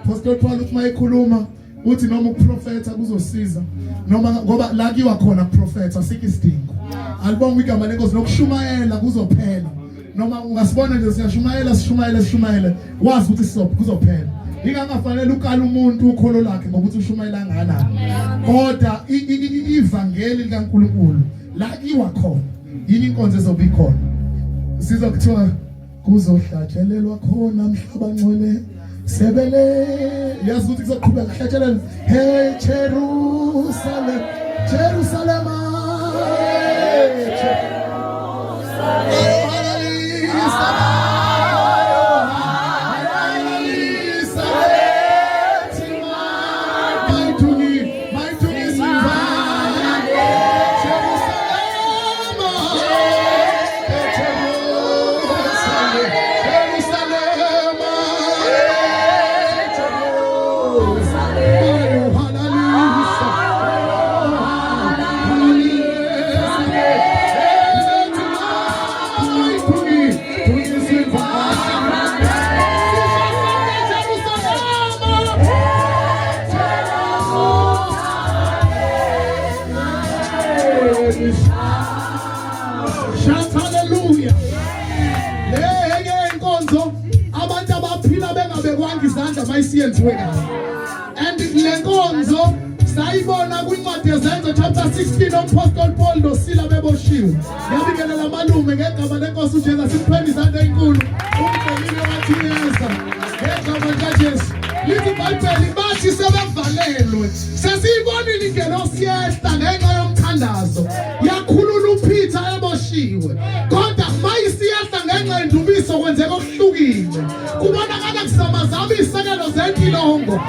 Apostle Paul uthi mayikhuluma uthi noma ukuprofetha kuzosiza noma ngoba la kiwa khona ukuprofetha sikisidingo alibonga igama lenkosi nokushumayela kuzophela noma ungasibona nje siyashumayela wazi ukuthi kuzophela ingangafanele ukala umuntu ukholo lakhe ngokuthi ushumayela ngala kodwa ivangeli likaNkulunkulu la kiwa khona yini inkonzo ezobikhona sizokuthiwa kuzohlatshelelwa khona mhlaba ngcwele sebele yazi ukuthi kuzoqhubeka kuhlatshelelwa hey Jerusalem Shout hallelujah. Inkonzo abantu abaphila bengabekwanga izandla bayisiyenziwe kahle. And le nkonzo sayibona kwincwadi yezenzo chapter 16 Apostle Paul noSila beboshiwe. Ngiyabingelela amalume ngegama lenkosi uJesu sipheni izandla ezinkulu. Umdelile wathi yeza. Ngegama likaJesu. Lithi iBhayibheli bathi sebevalelwe. Sesiyibonile ingelosi yehla ngenxa yomthandazo. Yakhulula uPeter eboshiwe. Kodwa mayisiyehla ngenxa yendumiso kwenzeka okuhlukile. Kubonakala kusamazaba isekelo zentilongo.